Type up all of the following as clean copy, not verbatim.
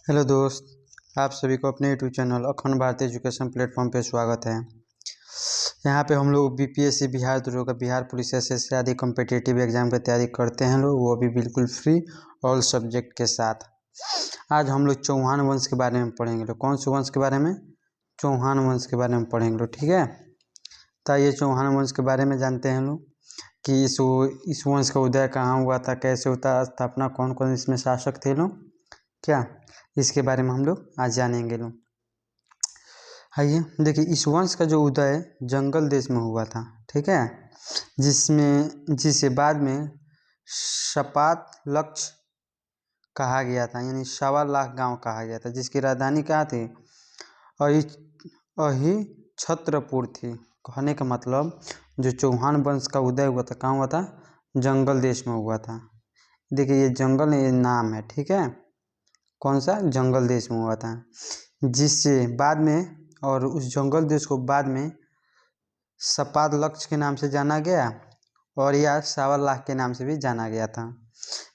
Hello दोस्त, आप सभी को अपने यूट्यूब चैनल अखंड भारतीय एजुकेशन प्लेटफॉर्म पे स्वागत है। यहाँ पे हम लोग बीपीएससी बिहार दरोगा बिहार पुलिस एसएससी आदि कॉम्पिटिटिव एग्जाम की तैयारी करते हैं लोग, वो भी बिल्कुल फ्री ऑल सब्जेक्ट के साथ। आज हम लोग चौहान वंश के बारे में पढ़ेंगे लोग। कौन से वंश के बारे में? चौहान वंश के बारे में पढ़ेंगे लोग, ठीक है। तो ये चौहान वंश के बारे में जानते हैं लोग कि इस वंश का उदय कहाँ हुआ था, कैसे होता, स्थापना कौन कौन इसमें शासक थे लोग, क्या इसके बारे में हम लोग आज जानेंगे लोग। आइए देखिए, इस वंश का जो उदय जंगल देश में हुआ था, ठीक है, जिसे बाद में सपात लक्ष्य कहा गया था, यानी 1.25 लाख गांव कहा गया था, जिसकी राजधानी कहाँ थी? अहिछत्रपुर थी। कहने का मतलब जो चौहान वंश का उदय हुआ था कहाँ हुआ था? जंगल देश में हुआ था। देखिए ये जंगल ये नाम है, ठीक है, कौन सा? जंगल देश में हुआ था, जिससे बाद में, और उस जंगल देश को बाद में सपात लक्ष्य के नाम से जाना गया, और या 1.25 लाख के नाम से भी जाना गया था।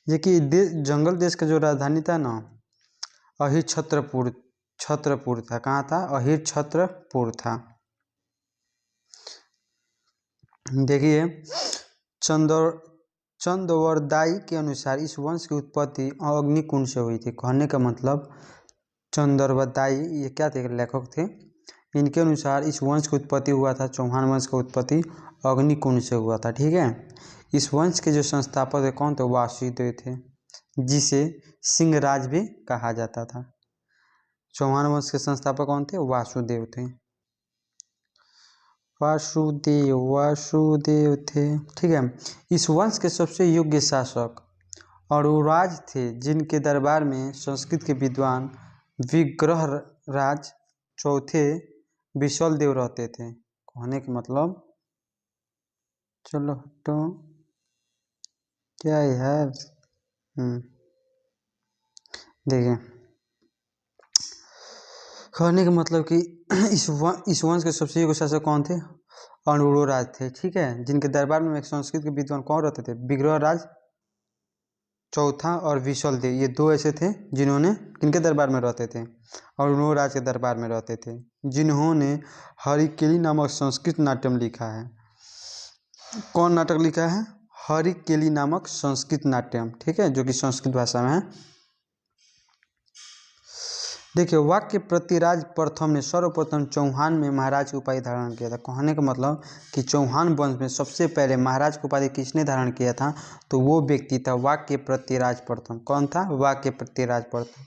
देखिए जंगल देश का जो राजधानी था ना, छत्रपुर था। कहाँ था? अहिछत्रपुर था। देखिए चंदवरदाई के अनुसार इस वंश की उत्पत्ति अग्निकुंड से हुई थी। कहने का मतलब चंदरवदाई ये क्या थे? लेखक थे। इनके अनुसार इस वंश की उत्पत्ति हुआ था, चौहान वंश का उत्पत्ति अग्निकुंड से हुआ था, ठीक है। इस वंश के जो संस्थापक थे कौन थे? वासुदेव थे, जिसे सिंहराज भी कहा जाता था। चौहान वंश के संस्थापक कौन थे? वासुदेव थे। वासुदेव थे, ठीक है। इस वंश के सबसे योग्य शासक अरुराज थे, जिनके दरबार में संस्कृत के विद्वान विग्रहराज चौथे विशल देव रहते थे। कहने का मतलब, चलो तो क्या यार, देखिए कहने का मतलब कि इस वंश के सबसे योग्य शासक कौन थे? अरुराज थे, ठीक है, जिनके दरबार में एक संस्कृत के विद्वान कौन रहते थे? विग्रहराज चौथा और विशल देव, ये दो ऐसे थे जिन्होंने किनके दरबार में रहते थे? अरुणराज के दरबार में रहते थे, जिन्होंने हरिकेली नामक संस्कृत नाट्यम लिखा है। कौन नाटक लिखा है? हरिकेली नामक संस्कृत नाट्यम, ठीक है, जो कि संस्कृत भाषा में है। देखिए वाक्य प्रतिराज प्रथम ने सर्वप्रथम चौहान में महाराज की उपाधि धारण किया था। कहने का मतलब कि चौहान वंश में सबसे पहले महाराज की उपाधि किसने धारण किया था? तो वो व्यक्ति था वाक्य प्रतिराज प्रथम। कौन था? वाक्य प्रतिराज प्रथम।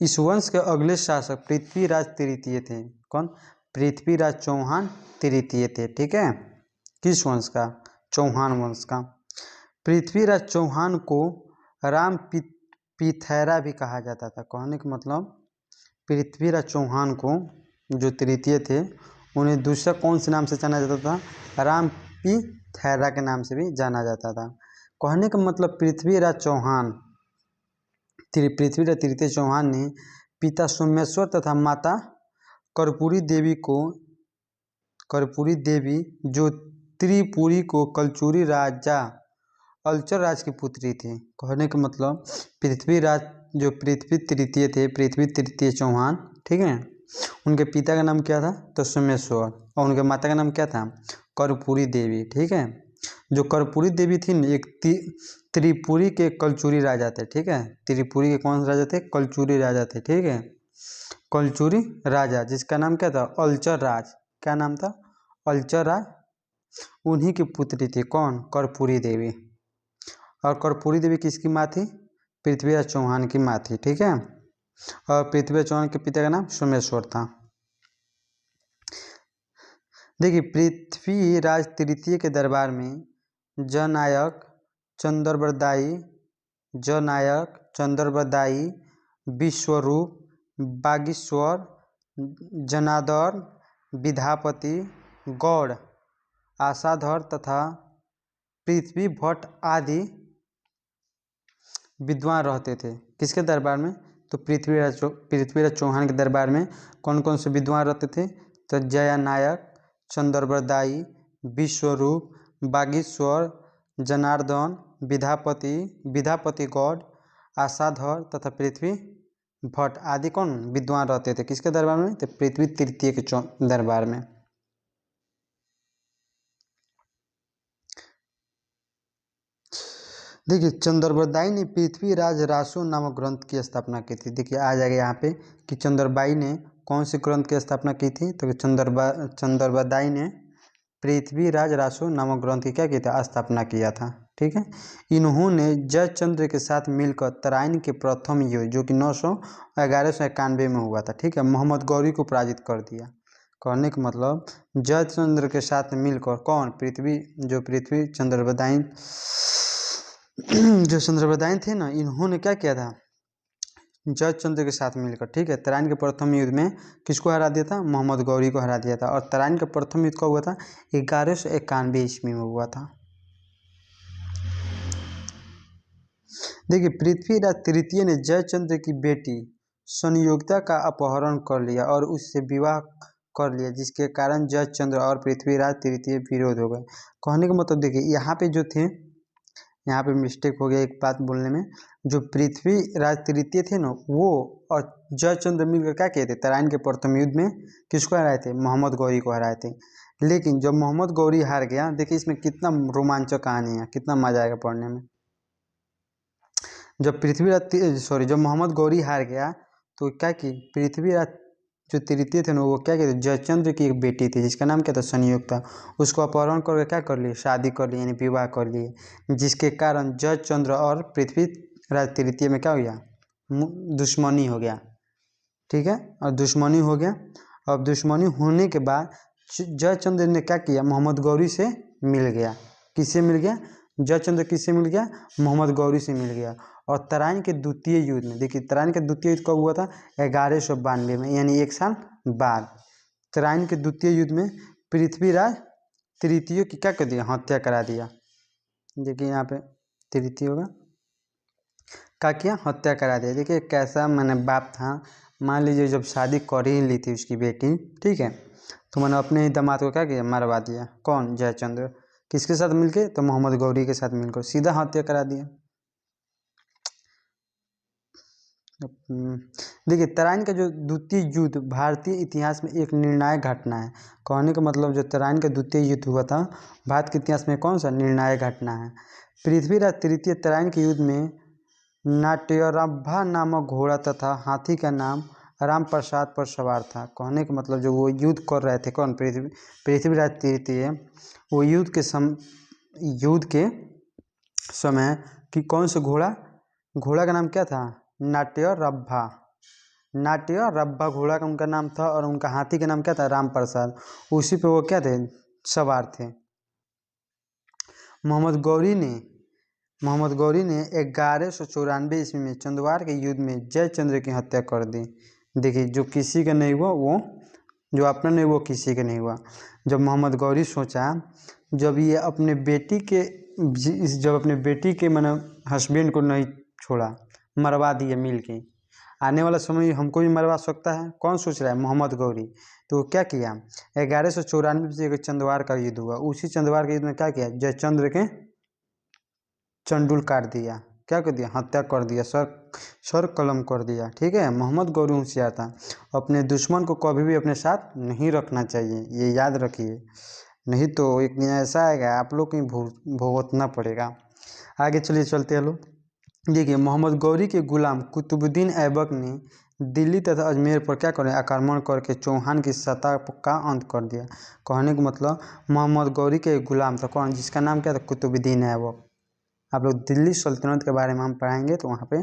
इस वंश के अगले शासक पृथ्वीराज तृतीय थे। कौन? पृथ्वीराज चौहान तृतीय थे, ठीक है। किस वंश का? चौहान वंश का। पृथ्वीराज चौहान को राम पिथैरा भी कहा जाता था। कहने का मतलब पृथ्वीराज चौहान को जो तृतीय थे, उन्हें दूसरा कौन से नाम से जाना जाता था? राम पिथैरा के नाम से भी जाना जाता था। कहने का मतलब पृथ्वीराज तृतीय चौहान ने पिता सोमेश्वर तथा माता कर्पूरी देवी जो त्रिपुरी को कलचुरी राजा अलचर राज की पुत्री थी। कहने का मतलब पृथ्वी तृतीय चौहान, ठीक है, उनके पिता का नाम क्या था? तो सोमेश्वर, और उनके माता का नाम क्या था? कर्पूरी देवी, ठीक है। जो कर्पूरी देवी थी एक त्रिपुरी के कलचुरी राजा थे, ठीक है। त्रिपुरी के कौन राजा थे? कलचुरी राजा थे, ठीक है। कलचुरी राजा जिसका नाम क्या था? अलचर राज। क्या नाम था? अलचर राज। उन्हीं की पुत्री थी कौन? कर्पूरी देवी। और कर्पूरी देवी किसकी माँ थी? पृथ्वीराज चौहान की माँ थी, ठीक है। और पृथ्वीराज चौहान के पिता का नाम सोमेश्वर था। देखिए पृथ्वीराज तृतीय के दरबार में जननायक चंद्रबरदाई, विश्वरूप, बागीश्वर, जनार्दन, विद्यापति, गौड़, आशाधर तथा पृथ्वी भट्ट आदि विद्वान रहते थे। किसके दरबार में? तो पृथ्वीराज चौहान के दरबार में कौन कौन से विद्वान रहते थे? तो जया नायक, चंद्रबरदाई, विश्वरूप, बागीश्वर, जनार्दन, विद्यापति गौड़, आशाधर तथा पृथ्वी भट्ट आदि कौन विद्वान रहते थे किसके दरबार में, तो पृथ्वी तृतीय के दरबार में। देखिए चंद्रबरदाई ने पृथ्वीराज रासो नामक ग्रंथ की स्थापना की थी। देखिए आ जाएगा यहाँ पे कि चंद्रबाई ने कौन से ग्रंथ की स्थापना की थी, तो चंद्रबरदाई ने पृथ्वीराज रासो नामक ग्रंथ की क्या की था, स्थापना किया था। ठीक है, इन्होंने जयचंद्र के साथ मिलकर तराइन के प्रथम युद्ध जो कि 1191 में हुआ था, ठीक है, मोहम्मद गौरी को पराजित कर दिया। कहने का मतलब जयचंद्र के साथ मिलकर कौन, पृथ्वी चंद्रबरदाई थे ना, इन्होंने क्या किया था, जयचंद्र के साथ मिलकर, ठीक है, तराइन के प्रथम युद्ध में किसको हरा दिया था, मोहम्मद गौरी को हरा दिया था। और तराइन का प्रथम युद्ध कब हुआ था, 1191 ईस्वी में हुआ था। देखिए पृथ्वीराज तृतीय ने जयचंद्र की बेटी संयोगिता का अपहरण कर लिया और उससे विवाह कर लिया, जिसके कारण जयचंद्र और पृथ्वीराज तृतीय विरोध हो गए। कहने का मतलब देखिए यहाँ पे जो थे, यहाँ पे मिस्टेक हो गया एक बात बोलने में, जो पृथ्वीराज तृतीय थे ना वो और जयचंद्र मिलकर क्या किए थे, तराइन के प्रथम युद्ध में किसको हराए थे, मोहम्मद गौरी को हराए थे। लेकिन जब मोहम्मद गौरी हार गया, देखिए इसमें कितना रोमांचक कहानी है, कितना मजा आएगा पढ़ने में। जब मोहम्मद गौरी हार गया तो क्या की, पृथ्वीराज जो तृतीय थे ना वो क्या कहते, जयचंद्र की एक बेटी थी जिसका नाम क्या था, संयुक्ता, उसको अपहरण करके क्या कर लिए, शादी कर ली, यानी विवाह कर लिए, जिसके कारण जयचंद्र और पृथ्वीराज तृतीय में क्या हो गया, दुश्मनी हो गया। ठीक है, और दुश्मनी हो गया। अब दुश्मनी होने के बाद जयचंद्र ने क्या किया, मोहम्मद गौरी से मिल गया। किससे मिल गया, जयचंद्र किससे मिल गया, मोहम्मद गौरी से मिल गया। और तराइन के द्वितीय युद्ध में, देखिए तराइन के द्वितीय युद्ध कब हुआ था, 1192 में, यानी एक साल बाद। तराइन के द्वितीय युद्ध में पृथ्वीराज तृतीय की क्या कर दिया, हत्या करा दिया। देखिए यहाँ पे तृतीय होगा, क्या किया, हत्या करा दिया। देखिए कैसा मैंने बाप था, मान लीजिए जब शादी कर ही ली थी उसकी बेटी, ठीक है, तो मैंने अपने ही दामाद को क्या किया, मरवा दिया। कौन, जयचंद्र, किसके साथ मिलके, तो मोहम्मद गौरी के साथ मिलकर सीधा हत्या करा दिया। देखिए तराइन का जो द्वितीय युद्ध भारतीय इतिहास में एक निर्णायक घटना है। कहने का मतलब जो तराइन का द्वितीय युद्ध हुआ था भारत के इतिहास में कौन सा निर्णायक घटना है। पृथ्वीराज तृतीय तराइन के युद्ध में नाट्यरंभा नामक घोड़ा तथा हाथी का नाम राम प्रसाद पर सवार था। कहने का मतलब जो वो युद्ध कर रहे थे कौन, पृथ्वीराज तृतीय, वो युद्ध के समय कि कौन सा घोड़ा का नाम क्या था, नाट्यरंभा घोड़ा का उनका नाम था, और उनका हाथी का नाम क्या था, राम प्रसाद। उसी पे वो क्या थे, सवार थे। मोहम्मद गौरी ने 1194 ईस्वी में चंदवार के युद्ध में जयचंद्र की हत्या कर दी। देखिए जो किसी का नहीं हुआ, वो जो अपना नहीं वो किसी का नहीं हुआ। जब मोहम्मद गौरी सोचा, जब अपने बेटी के मैंने हस्बैंड को नहीं छोड़ा, मरवा दिए मिल के, आने वाला समय हमको भी मरवा सकता है, कौन सोच रहा है, मोहम्मद गौरी। तो क्या किया, 1194 से एक चंदवार का युद्ध हुआ, उसी चंदवार के युद्ध में क्या किया, जयचंद्र के चंडुल काट दिया, क्या कर दिया, हत्या कर दिया, सर कलम कर दिया। ठीक है, मोहम्मद गौरी होशियार था, अपने दुश्मन को कभी भी अपने साथ नहीं रखना चाहिए, ये याद रखिए, नहीं तो एक दिन ऐसा आएगा आप लोग को भुगतना पड़ेगा। आगे चलिए चलते हैं लोग। देखिए मोहम्मद गौरी के गुलाम कुतुबुद्दीन ऐबक ने दिल्ली तथा अजमेर पर क्या करें, आक्रमण करके चौहान की सत्ता का अंत कर दिया। कहने का मतलब मोहम्मद गौरी के गुलाम था कौन, जिसका नाम क्या था, कुतुबुद्दीन ऐबक। आप लोग दिल्ली सल्तनत के बारे में हम पढ़ाएंगे तो वहाँ पे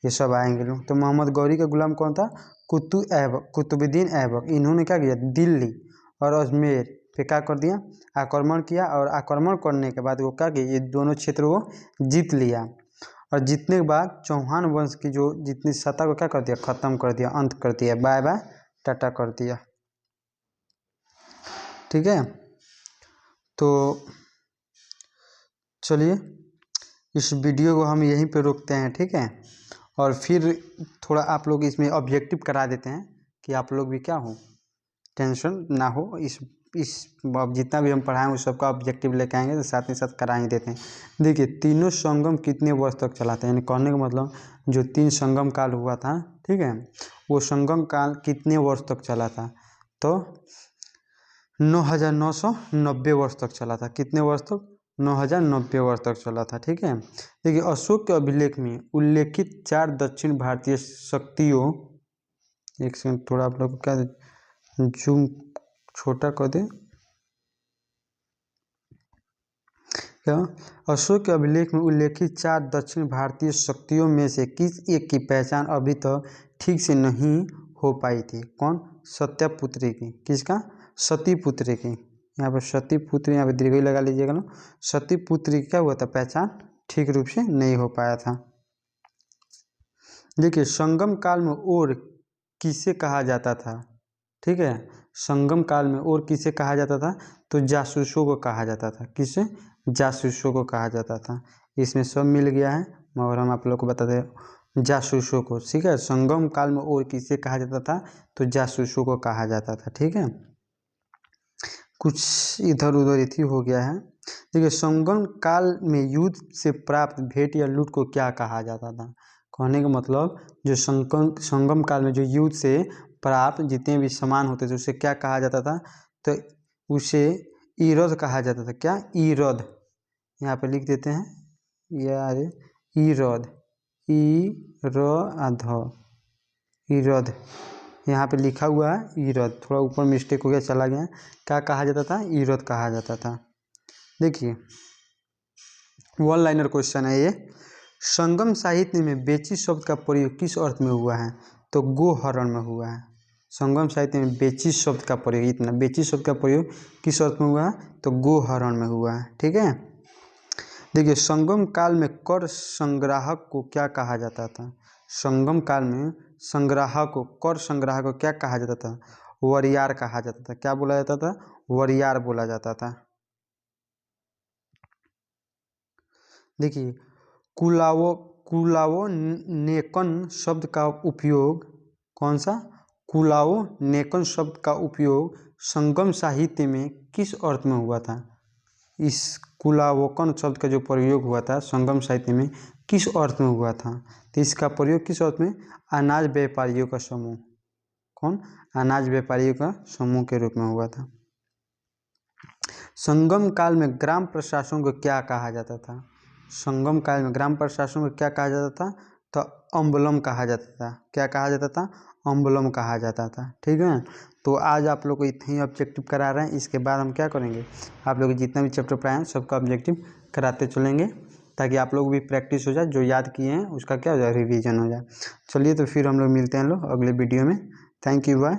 ये सब आएंगे लोग। तो मोहम्मद गौरी का गुलाम कौन था, कुतुबुद्दीन ऐबक। इन्होंने क्या किया, दिल्ली और अजमेर पे क्या कर दिया, आक्रमण किया, और आक्रमण करने के बाद वो क्या किया, ये दोनों क्षेत्र वो जीत लिया, और जीतने के बाद चौहान वंश की जो जितनी सत्ता को क्या कर दिया, खत्म कर दिया, अंत कर दिया, बाय बाय टाटा कर दिया। ठीक है, तो चलिए इस वीडियो को हम यहीं पे रोकते हैं। ठीक है, और फिर थोड़ा आप लोग इसमें ऑब्जेक्टिव करा देते हैं कि आप लोग भी क्या हो, टेंशन ना हो, इस अब जितना भी हम पढ़ाएं उस सबका ऑब्जेक्टिव लेके आएंगे तो साथ ही साथ करा ही देते हैं। देखिए तीनों संगम कितने वर्ष तक चला था, यानी कहने का मतलब जो 3 संगम काल हुआ था, ठीक है। वो संगम काल कितने वर्ष तक चला था? तो 9,990 वर्ष तक चला था। कितने वर्ष तक? 9,090 वर्ष तक चला था। ठीक है। देखिए अशोक के अभिलेख में उल्लेखित 4 दक्षिण भारतीय शक्तियों, एक सेकंड थोड़ा आप लोग क्या जूम छोटा कर दे। क्या? अशोक के अभिलेख में उल्लेखित 4 दक्षिण भारतीय शक्तियों में से किस एक की पहचान अभी तक ठीक से नहीं हो पाई थी? कौन? सत्यपुत्री की। किसका? सतीपुत्री की। यहाँ पर सतीपुत्री, यहाँ पर दीर्घ लगा लीजिएगा ना। सतीपुत्री क्या हुआ था? पहचान ठीक रूप से नहीं हो पाया था। देखिए संगम काल में और किसे कहा जाता था? ठीक है। संगम काल में और किसे कहा जाता था? तो जासूसों को कहा जाता था। किसे? जासूसों को कहा जाता था। इसमें सब मिल गया है, मगर हम आप लोग को बता दें जासूसों को। ठीक है। संगम काल में और किसे कहा जाता था? तो जासूसों को कहा जाता था। ठीक है। कुछ इधर उधर इथी हो गया है। देखिए संगम काल में युद्ध से प्राप्त भेंट या लूट को क्या कहा जाता था? कहने का मतलब जो संगम काल में जो युद्ध से प्राप्त जितने भी सामान होते थे उसे क्या कहा जाता था? तो उसे ईरद कहा जाता था। क्या? ईरद। यहाँ पे लिख देते हैं यार, ईरद, ईरद यहाँ पे लिखा हुआ है ईरद, थोड़ा ऊपर मिस्टेक हो गया, चला गया। क्या कहा जाता था? ईरद कहा जाता था। देखिए वन लाइनर क्वेश्चन है ये। संगम साहित्य में बेची शब्द का प्रयोग किस अर्थ में हुआ है? तो गोहरण में हुआ है। संगम साहित्य में बेची शब्द का प्रयोग, इतना बेची शब्द का प्रयोग किस अर्थ में हुआ है? तो गोहरण में हुआ है। ठीक है। देखिए संगम काल में कर संग्राहक को क्या कहा जाता था? संगम काल में संग्राहक को, कर संग्राहक को क्या कहा जाता था? वरियार कहा जाता था। क्या बोला जाता था? वरियार बोला जाता था। देखिए कुलावो-नेकन शब्द का उपयोग, कौन सा? कुलावो-नेकन शब्द का उपयोग संगम साहित्य में किस अर्थ में हुआ था? इस कुलावोकन शब्द का जो प्रयोग हुआ था संगम साहित्य में किस अर्थ में हुआ था? तो इसका प्रयोग किस अर्थ में? अनाज व्यापारियों का समूह। कौन? अनाज व्यापारियों का समूह के रूप में हुआ था। संगम काल में ग्राम प्रशासन को क्या कहा जाता था? संगम काल में ग्राम प्रशासन को क्या कहा जाता था? तो अम्बलम कहा जाता था। क्या कहा जाता था? अम्बलम कहा जाता था। ठीक है। तो आज आप लोग को इतने ही ऑब्जेक्टिव करा रहे हैं। इसके बाद हम क्या करेंगे, आप लोग जितना भी चैप्टर पढ़ाए हैं सबका ऑब्जेक्टिव कराते चलेंगे, ताकि आप लोग भी प्रैक्टिस हो जाए, जो याद किए हैं उसका क्या हो जाए, रिवीजन हो जाए। चलिए तो फिर हम लोग मिलते हैं लोग अगले वीडियो में। Thank you, bye.